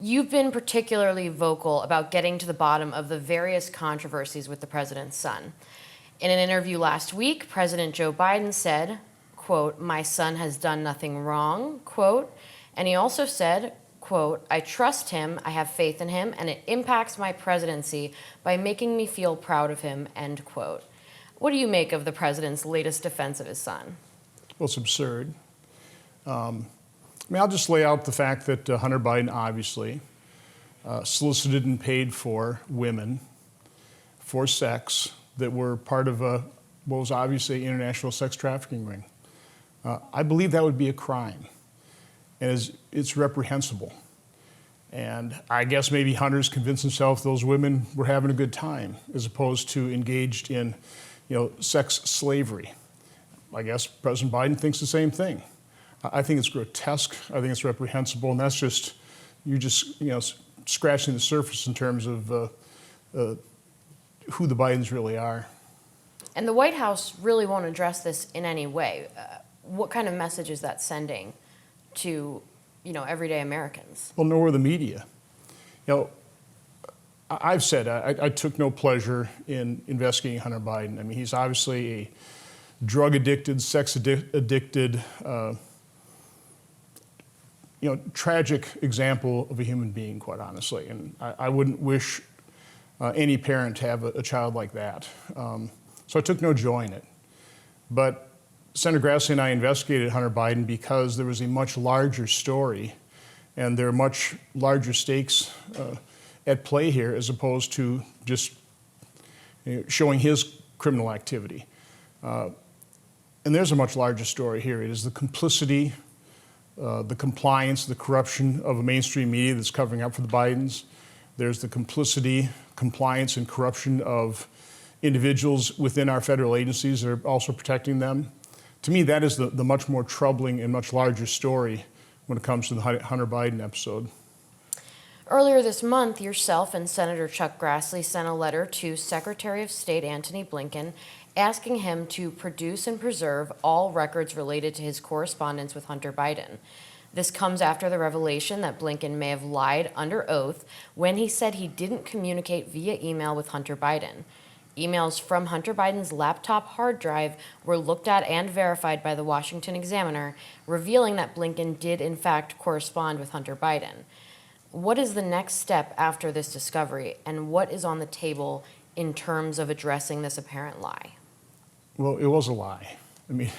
You've been particularly vocal about getting to the bottom of the various controversies with the president's son. In an interview last week, President Joe Biden said, quote, "My son has done nothing wrong," quote, and he also said, quote, "I trust him, I have faith in him, and it impacts my presidency by making me feel proud of him," end quote. What do you make of the president's latest defense of his son? Well, it's absurd. I'll just lay out the fact that Hunter Biden obviously solicited and paid for women for sex that were part of what was obviously an international sex trafficking ring. I believe that would be a crime, and it's reprehensible. And I guess maybe Hunter's convinced himself those women were having a good time as opposed to engaged in, sex slavery. I guess President Biden thinks the same thing. I think it's grotesque. I think it's reprehensible, and you're just scratching the surface in terms of who the Bidens really are. And the White House really won't address this in any way. What kind of message is that sending to, everyday Americans? Well, nor the media. I've said I took no pleasure in investigating Hunter Biden. I mean, he's obviously a drug-addicted, sex-addicted, tragic example of a human being, quite honestly. And I wouldn't wish any parent to have a child like that. So I took no joy in it. But Senator Grassley and I investigated Hunter Biden because there was a much larger story, and there are much larger stakes at play here as opposed to just showing his criminal activity. And there's a much larger story here. It is the complicity, the compliance, the corruption of a mainstream media that's covering up for the Bidens. There's the complicity, compliance, and corruption of individuals within our federal agencies that are also protecting them. To me, that is the much more troubling and much larger story when it comes to the Hunter Biden episode. Earlier this month, yourself and Senator Chuck Grassley sent a letter to Secretary of State Antony Blinken asking him to produce and preserve all records related to his correspondence with Hunter Biden. This comes after the revelation that Blinken may have lied under oath when he said he didn't communicate via email with Hunter Biden. Emails from Hunter Biden's laptop hard drive were looked at and verified by the Washington Examiner, revealing that Blinken did in fact correspond with Hunter Biden. What is the next step after this discovery, and what is on the table in terms of addressing this apparent lie? Well, it was a lie. I mean,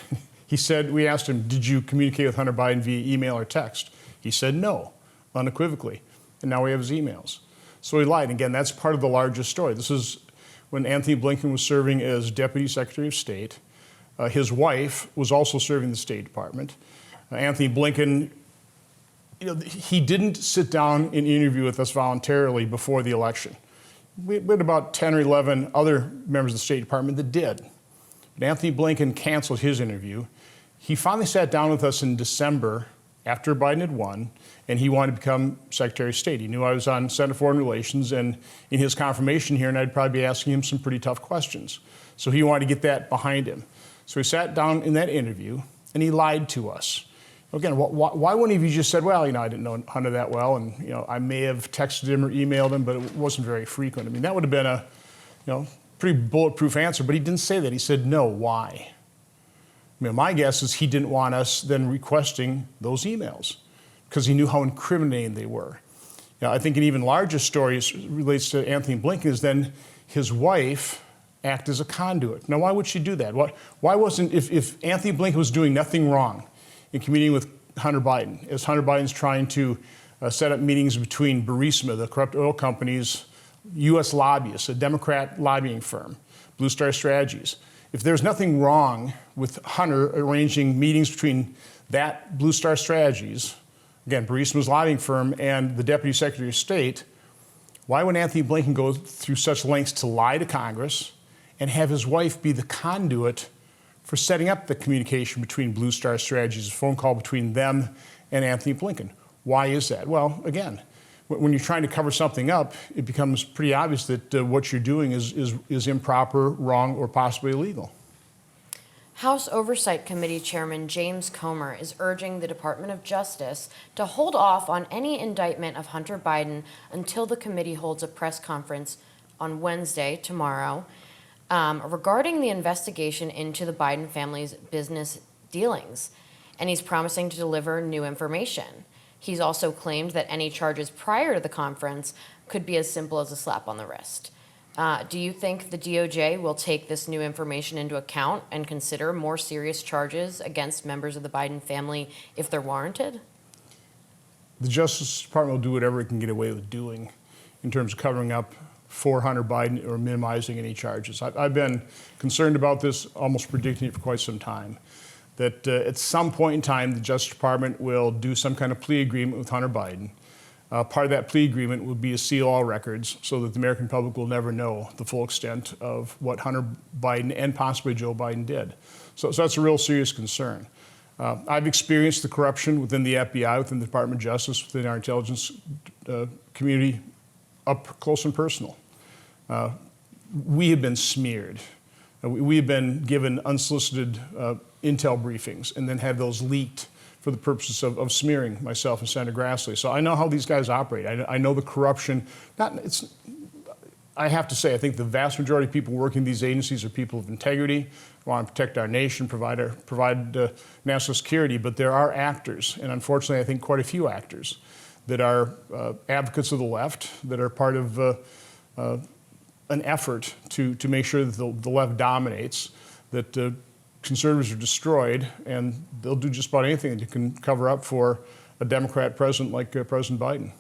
we asked him, did you communicate with Hunter Biden via email or text? He said no, unequivocally. And now we have his emails. So he lied. Again, that's part of the larger story. This is when Antony Blinken was serving as Deputy Secretary of State. His wife was also serving the State Department. Antony Blinken, he didn't sit down and interview with us voluntarily before the election. We had about 10 or 11 other members of the State Department that did. But Antony Blinken canceled his interview. He finally sat down with us in December after Biden had won, and he wanted to become Secretary of State. He knew I was on Senate Foreign Relations, and in his confirmation hearing, I'd probably be asking him some pretty tough questions. So he wanted to get that behind him. So he sat down in that interview, and he lied to us. Again, why wouldn't he have just said, well, I didn't know Hunter that well, and I may have texted him or emailed him, but it wasn't very frequent. I mean, that would have been a pretty bulletproof answer, but he didn't say that. He said no. Why? My guess is he didn't want us then requesting those emails because he knew how incriminating they were. I think an even larger story relates to Antony Blinken is then his wife act as a conduit. Now, why would she do that? Why wasn't, if Antony Blinken was doing nothing wrong in communicating with Hunter Biden, as Hunter Biden's trying to set up meetings between Burisma, the corrupt oil company's U.S. lobbyists, a Democrat lobbying firm, Blue Star Strategies. If there's nothing wrong with Hunter arranging meetings between that Blue Star Strategies, again, Burisma's lobbying firm, and the Deputy Secretary of State, why would Antony Blinken go through such lengths to lie to Congress and have his wife be the conduit for setting up the communication between Blue Star Strategies, a phone call between them and Antony Blinken? Why is that? Well, again, when you're trying to cover something up, it becomes pretty obvious that what you're doing is improper, wrong, or possibly illegal. House Oversight Committee Chairman James Comer is urging the Department of Justice to hold off on any indictment of Hunter Biden until the committee holds a press conference on Wednesday, tomorrow, regarding the investigation into the Biden family's business dealings. And he's promising to deliver new information. He's also claimed that any charges prior to the conference could be as simple as a slap on the wrist. Do you think the DOJ will take this new information into account and consider more serious charges against members of the Biden family if they're warranted? The Justice Department will do whatever it can get away with doing in terms of covering up for Hunter Biden or minimizing any charges. I've been concerned about this, almost predicting it for quite some time, that at some point in time, the Justice Department will do some kind of plea agreement with Hunter Biden. Part of that plea agreement would be to seal all records so that the American public will never know the full extent of what Hunter Biden and possibly Joe Biden did. So that's a real serious concern. I've experienced the corruption within the FBI, within the Department of Justice, within our intelligence community, up close and personal. We have been smeared. We have been given unsolicited intel briefings and then had those leaked for the purposes of smearing myself and Senator Grassley. So I know how these guys operate. I know the corruption. I have to say, I think the vast majority of people working in these agencies are people of integrity, want to protect our nation, provide national security, but there are actors, and unfortunately I think quite a few actors, that are advocates of the left, that are part of an effort to make sure that the left dominates, that conservatives are destroyed, and they'll do just about anything that can cover up for a Democrat president like President Biden.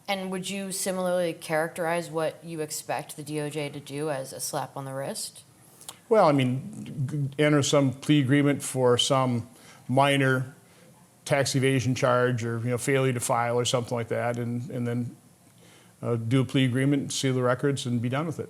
And would you similarly characterize what you expect the DOJ to do as a slap on the wrist? Well, I mean, enter some plea agreement for some minor tax evasion charge or failure to file or something like that, and then do a plea agreement, seal the records, and be done with it.